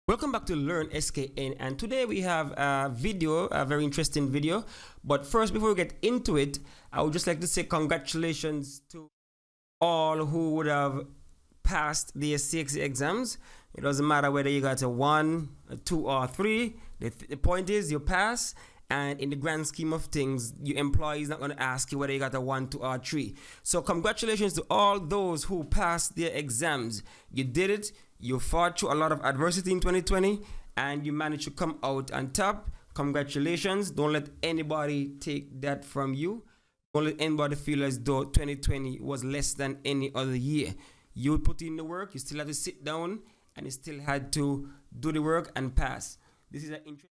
Welcome back to Learn SKN, and today we have a video, a very interesting video. But first, before we get into it, I would just like to say congratulations to all who would have passed the SCX exams. It doesn't matter whether you got a 1, a 2, or 3. The point is you pass, and in the grand scheme of things, your employee is not going to ask you whether you got a 1, 2, or 3. So congratulations to all those who passed their exams. You did it. You fought through a lot of adversity in 2020 and you managed to come out on top. Congratulations. Don't let anybody take that from you. Don't let anybody feel as though 2020 was less than any other year. You put in the work, you still had to sit down and you still had to do the work and pass. This is an interesting.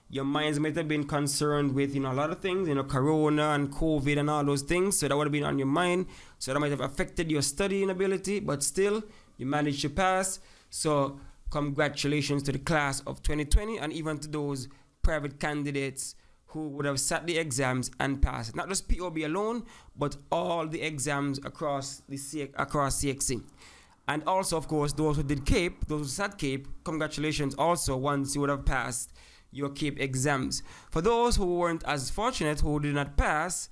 Your minds might have been concerned with a lot of things, corona and COVID and all those things. So that would have been on your mind. So that might have affected your studying ability, but still you managed to pass. So congratulations to the class of 2020 and even to those private candidates who would have sat the exams and passed. Not just POB alone, but all the exams across CXC. And also, of course, those who did CAPE, those who sat CAPE, congratulations also once you would have passed your CAPE exams. For those who weren't as fortunate, who did not pass,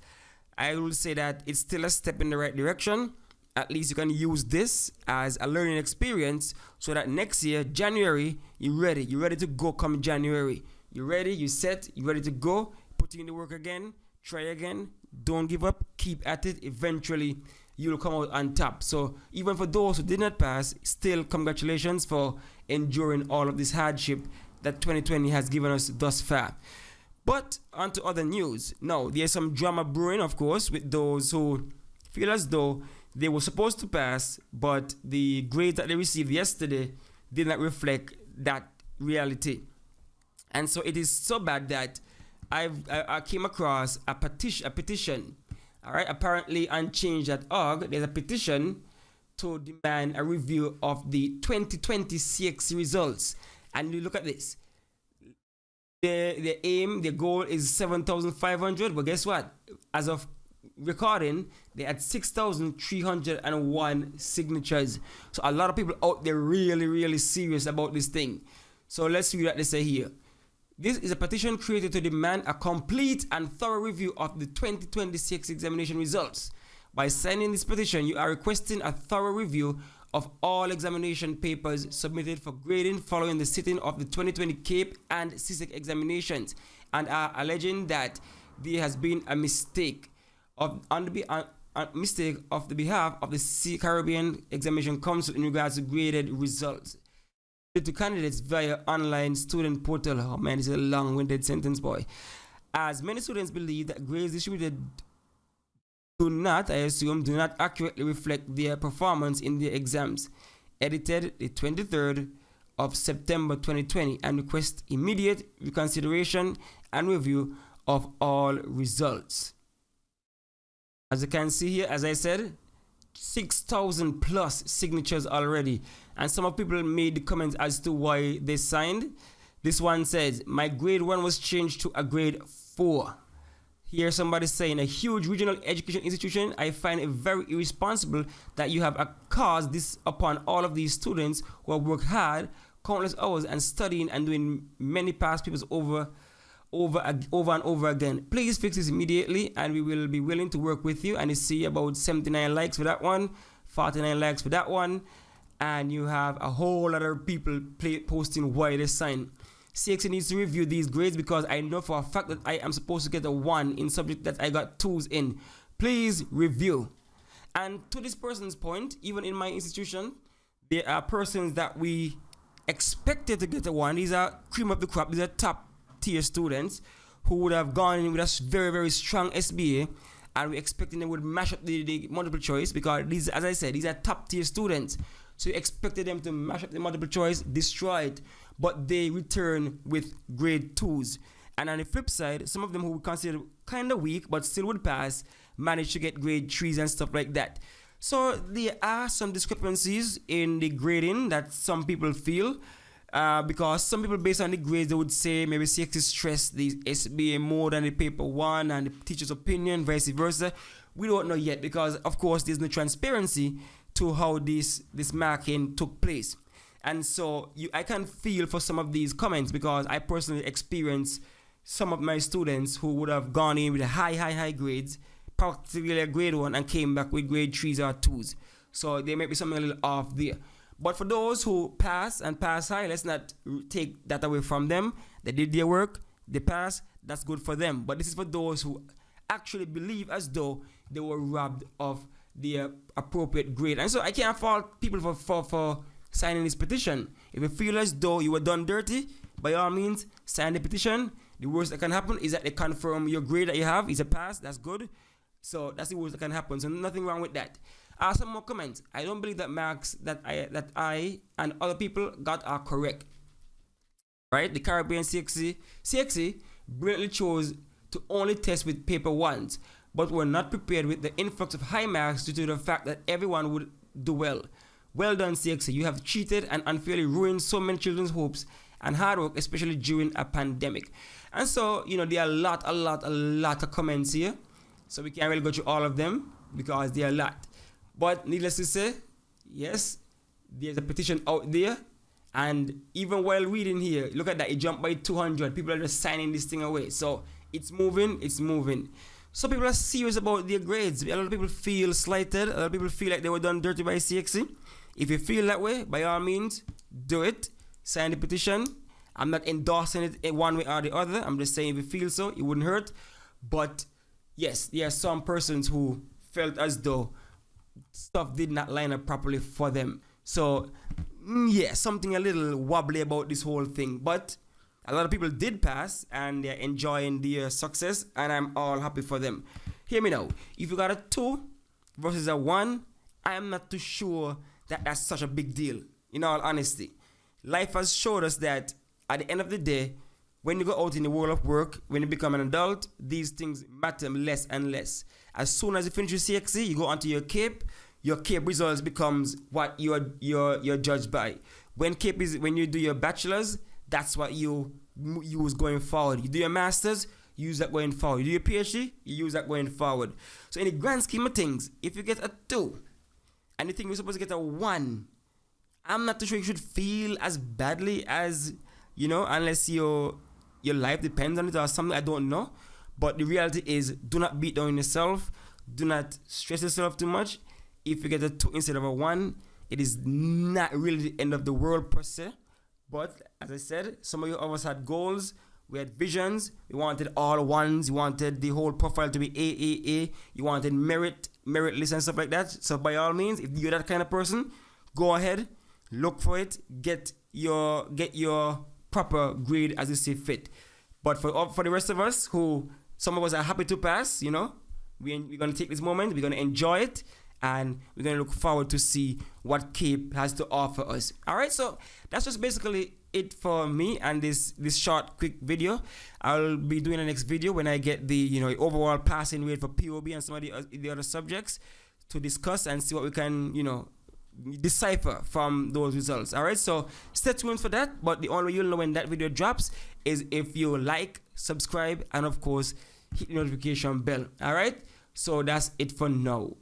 I will say that it's still a step in the right direction. At least you can use this as a learning experience so that next year, January, you're ready. You're ready to go come January. You're ready, you're set, you're ready to go. Put in the work again, try again, don't give up, keep at it. Eventually, you'll come out on top. So even for those who did not pass, still congratulations for enduring all of this hardship that 2020 has given us thus far. But on to other news. Now, there's some drama brewing, of course, with those who feel as though they were supposed to pass, but the grades that they received yesterday did not reflect that reality. And so it is so bad that I came across a petition. All right, apparently on change.org, there's a petition to demand a review of the 2020 CX results. And you look at this. The goal is 7,500, but guess what? As of recording, they had 6,301 signatures. So a lot of people out there really serious about this thing. So let's see what they say here. This is a petition created to demand a complete and thorough review of the 2026 examination results. By signing this petition, you are requesting a thorough review of all examination papers submitted for grading following the sitting of the 2020 CAPE and CSEC examinations, and are alleging that there has been a mistake on the behalf of the Caribbean Examination Council in regards to graded results to candidates via online student portal. Oh man, it's a long-winded sentence, boy. As many students believe that grades distributed do not accurately reflect their performance in their exams. Edited the 23rd of September 2020, and request immediate reconsideration and review of all results. As you can see here, as I said, 6,000 plus signatures already. And some of people made the comments as to why they signed. This one says, my grade 1 was changed to a grade 4. Here somebody saying, a huge regional education institution, I find it very irresponsible that you have caused this upon all of these students who have worked hard, countless hours, and studying and doing many past papers over and over again. Please fix this immediately and we will be willing to work with you. And you see about 79 likes for that one, 49 likes for that one, and you have a whole lot of people posting why they signed. CXC needs to review these grades because I know for a fact that I am supposed to get a 1 in subject that I got 2s in. Please review. And to this person's point, even in my institution, there are persons that we expected to get a 1. These are cream of the crop. These are top tier students who would have gone in with a very strong SBA, and we're expecting they would mash up the multiple choice because these, as I said, these are top tier students. So you expected them to mash up the multiple choice, destroy it, but they return with grade 2s. And on the flip side, some of them who we consider kind of weak but still would pass managed to get grade 3s and stuff like that. So there are some discrepancies in the grading that some people feel. Because some people, based on the grades, they would say maybe CX stressed the SBA more than the paper 1 and the teacher's opinion, vice versa. We don't know yet because, of course, there's no transparency to how this marking took place. And so I can feel for some of these comments because I personally experienced some of my students who would have gone in with high grades, particularly a grade 1, and came back with grade 3s or 2s. So there might be something a little off there. But for those who pass and pass high, let's not take that away from them. They did their work, they passed, that's good for them. But this is for those who actually believe as though they were robbed of the appropriate grade. And so I can't fault people for signing this petition. If you feel as though you were done dirty, by all means, sign the petition. The worst that can happen is that they confirm your grade that you have is a pass. That's good. So that's the worst that can happen. So nothing wrong with that. Some more comments. I don't believe that marks that I and other people got are correct. Right? The Caribbean CXC brilliantly chose to only test with paper 1s, but were not prepared with the influx of high marks due to the fact that everyone would do well. Well done, CXC. You have cheated and unfairly ruined so many children's hopes and hard work, especially during a pandemic. And so, there are a lot of comments here. So we can't really go through all of them because there are a lot. But needless to say, yes, there's a petition out there. And even while reading here, look at that, it jumped by 200. People are just signing this thing away. So it's moving. So people are serious about their grades. A lot of people feel slighted. A lot of people feel like they were done dirty by CXC. If you feel that way, by all means, do it. Sign the petition. I'm not endorsing it in one way or the other. I'm just saying if you feel so, it wouldn't hurt. But yes, there are some persons who felt as though stuff did not line up properly for them. So yeah, something a little wobbly about this whole thing. But a lot of people did pass and they're enjoying their success, and I'm all happy for them. Hear me now. If you got a 2 versus a 1, I'm not too sure that that's such a big deal. In all honesty, life has showed us that at the end of the day, when you go out in the world of work, when you become an adult, these things matter less and less. As soon as you finish your CXC, you go onto your CAPE. Your CAPE results becomes what you're judged by. When you do your bachelor's, that's what you use going forward. You do your master's, you use that going forward. You do your PhD, you use that going forward. So in the grand scheme of things, if you get a 2 and you think you're supposed to get a 1, I'm not too sure you should feel as badly as, unless your life depends on it or something, I don't know. But the reality is, do not beat down yourself. Do not stress yourself too much. If you get a 2 instead of a 1, it is not really the end of the world per se. But as I said, some of us had goals. We had visions. We wanted all 1s. We wanted the whole profile to be AAA. You wanted merit list and stuff like that. So by all means, if you're that kind of person, go ahead, look for it, get your proper grade as you see fit. But for the rest of us, who some of us are happy to pass, we're going to take this moment, we're going to enjoy it, and we're going to look forward to see what CAPE has to offer us. All right, so that's just basically it for me and this short, quick video. I'll be doing the next video when I get the overall passing rate for POB and some of the other subjects to discuss and see what we can decipher from those results. All right, so stay tuned for that. But the only way you'll know when that video drops is if you like, subscribe, and of course hit the notification bell. All right, so that's it for now.